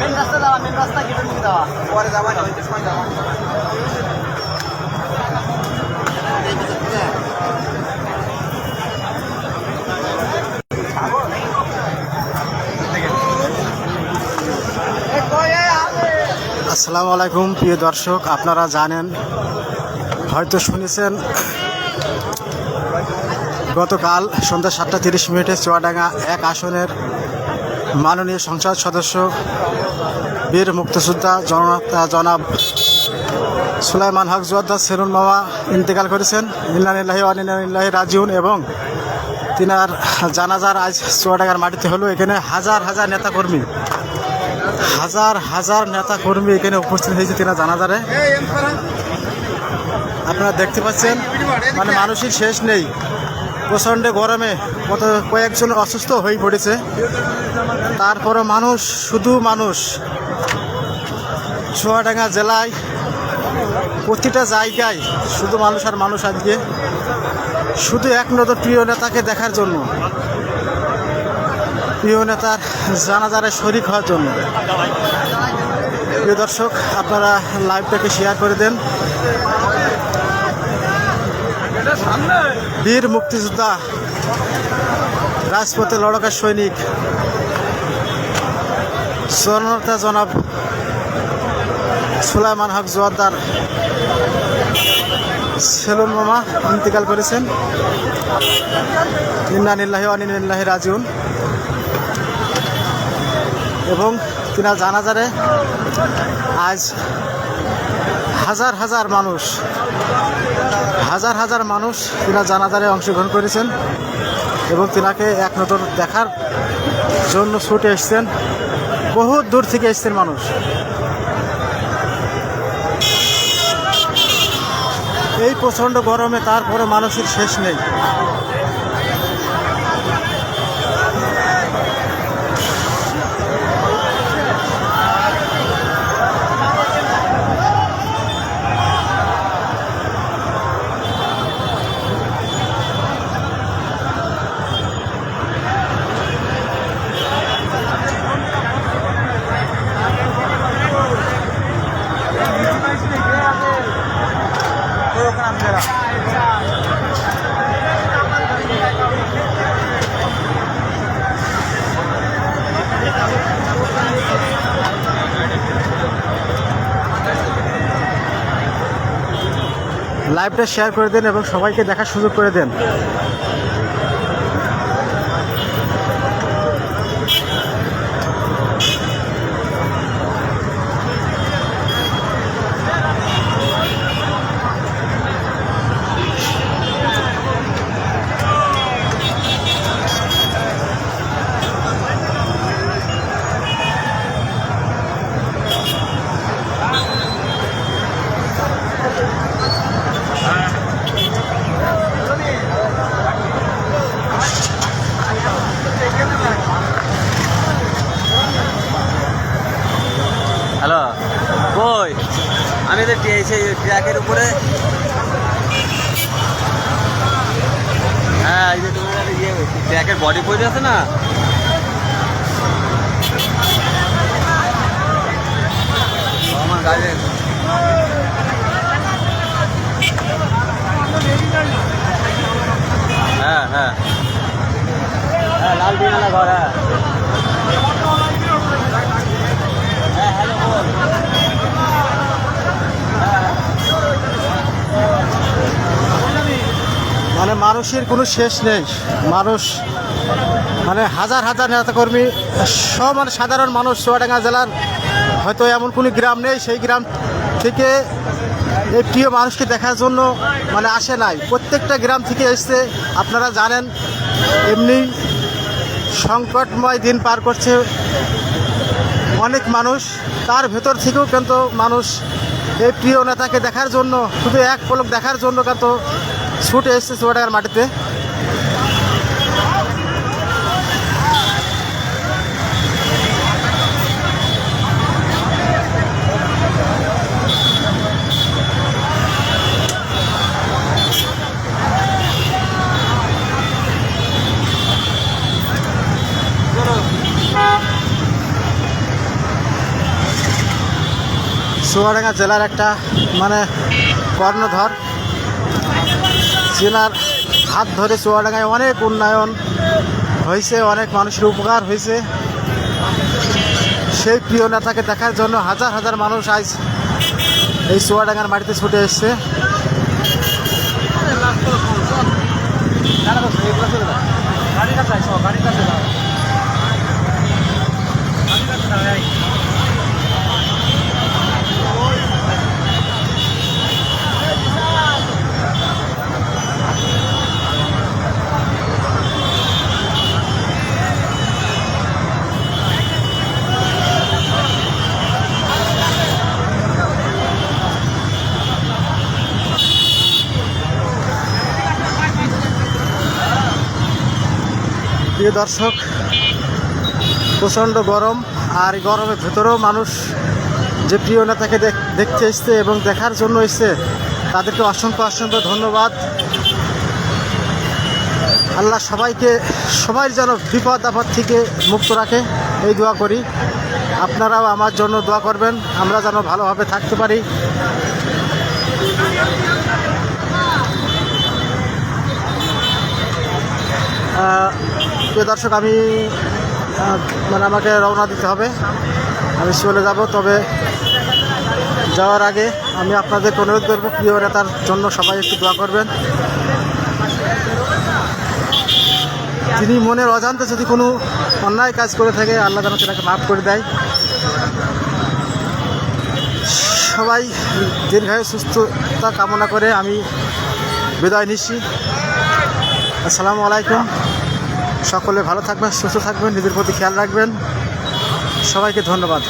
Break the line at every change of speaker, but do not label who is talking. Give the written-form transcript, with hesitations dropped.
Main রাস্তা যাওয়া, main রাস্তা গেটের দিকে যাওয়া, পরে যাওয়া না, ওই সময় যাওয়া।
আসসালামু আলাইকুম প্রিয় দর্শক, আপনারা জানেন হয়তো শুনেছেন গতকাল সন্ধ্যা 7:30 চুয়াডাঙ্গা 1 আসনের মাননীয় সংসদ সদস্য বীর মুক্তিযোদ্ধা জনাব সুলাইমান হক জোয়াদ্দার সেলুন মামা ইন্তেকাল করেছেন। ইন্না লিল্লাহি ওয়া ইন্না ইলাইহি রাজিউন। এবং তিনার জানাজার আজ চুয়াডাঙ্গার মাটিতে হলো। এখানে হাজার হাজার নেতাকর্মী এখানে উপস্থিত হয়েছে তিনার জানাজারে। আপনারা দেখতে পাচ্ছেন মানে মানুষের শেষ নেই। প্রচণ্ড গরমে কয়েকজন অসুস্থ হয়ে পড়েছে, তারপরে মানুষ শুধু মানুষ। চুয়াডাঙ্গা জেলায় প্রতিটা জায়গায় শুধু মানুষ আর মানুষ। আজকে শুধু এক নজর প্রিয় নেতাকে দেখার জন্য, প্রিয় নেতার জানাজারে শরীক হওয়ার জন্য। প্রিয় দর্শক, আপনারা লাইভটাকে শেয়ার করে দেন। বীর মুক্তিযোদ্ধা, রাজপথে লড়াকার সৈনিক জননেতা জনাব সুলাইমান হক জোয়াদ্দার সেলুন মামা ইন্তেকাল করেছেন। ইন্না লিল্লাহি ওয়া ইন্না ইলাইহি রাজিউন। এবং তিনার জানাজারে আজ হাজার হাজার মানুষ তিনার জানাজারে অংশগ্রহণ করেছেন এবং তিনাকে এক নজর দেখার জন্য ছুটে এসছেন। বহু দূর থেকে এসছেন মানুষ। এই প্রচণ্ড গরমে তারপরে মানুষের শেষ নেই। লাইভটা শেয়ার করে দেন এবং সবাইকে দেখার সুযোগ করে দেন।
হ্যালো, কই আমি তো সেই ট্র্যাকের উপরে। হ্যাঁ, এই যে তোমার ট্র্যাকের বডি পড়ে আছে না, আমার গাড়ি। হ্যাঁ হ্যাঁ হ্যাঁ, লাল দিনালা ঘর। হ্যাঁ হ্যাঁ, হ্যালো বল।
মানে মানুষের কোনো শেষ নেই। মানুষ মানে হাজার হাজার নেতাকর্মী সব, মানে সাধারণ মানুষ। চুয়াডাঙ্গা জেলার হয়তো এমন কোনো গ্রাম নেই সেই গ্রাম থেকে এই প্রিয় মানুষকে দেখার জন্য মানে আসে নাই। প্রত্যেকটা গ্রাম থেকে এসছে। আপনারা জানেন এমনি সংকটময় দিন পার করছে অনেক মানুষ, তার ভেতর থেকেও কিন্তু মানুষ এই প্রিয় নেতাকে দেখার জন্য, শুধু এক পলক দেখার জন্য কিন্তু ছুটে এসছে চুয়াডাঙ্গার মাটিতে। চুয়াডাঙ্গা জেলার একটা মানে কর্ণধর। জেলার হাত ধরে চুয়াডাঙ্গায় অনেক উন্নয়ন হয়েছে, অনেক মানুষের উপকার হয়েছে। সেই প্রিয় নেতাকে দেখার জন্য হাজার হাজার মানুষ আজ এই চুয়াডাঙ্গার মাটিতে ছুটে এসছে। প্রিয় দর্শক, প্রচণ্ড গরম, আর এই গরমের ভেতরেও মানুষ যে প্রিয় নেতাকে দেখতে এসছে এবং দেখার জন্য এসছে, তাদেরকে অসংখ্য অসংখ্য ধন্যবাদ। আল্লাহ সবাই যেন বিপদ আপদ থেকে মুক্ত রাখে, এই দোয়া করি। আপনারাও আমার জন্য দোয়া করবেন, আমরা যেন ভালোভাবে থাকতে পারি। প্রিয় দর্শক, আমি আমাকে রওনা দিতে হবে, আমি চলে যাব। তবে যাওয়ার আগে আমি আপনাদের অনুরোধ করবো, প্রিয় নেতার জন্য সবাই একটু দোয়া করবেন। তিনি মনের অজান্তে যদি কোনো অন্যায় কাজ করে থাকে, আল্লাহ যেন সেটাকে মাফ করে দেয়। সবাই দীর্ঘায়ু সুস্থতা কামনা করে আমি বিদায় নিচ্ছি। আসসালামু আলাইকুম। সকলে ভালো থাকবেন, সুস্থ থাকবেন, নিজের প্রতি খেয়াল রাখবেন। সবাইকে ধন্যবাদ।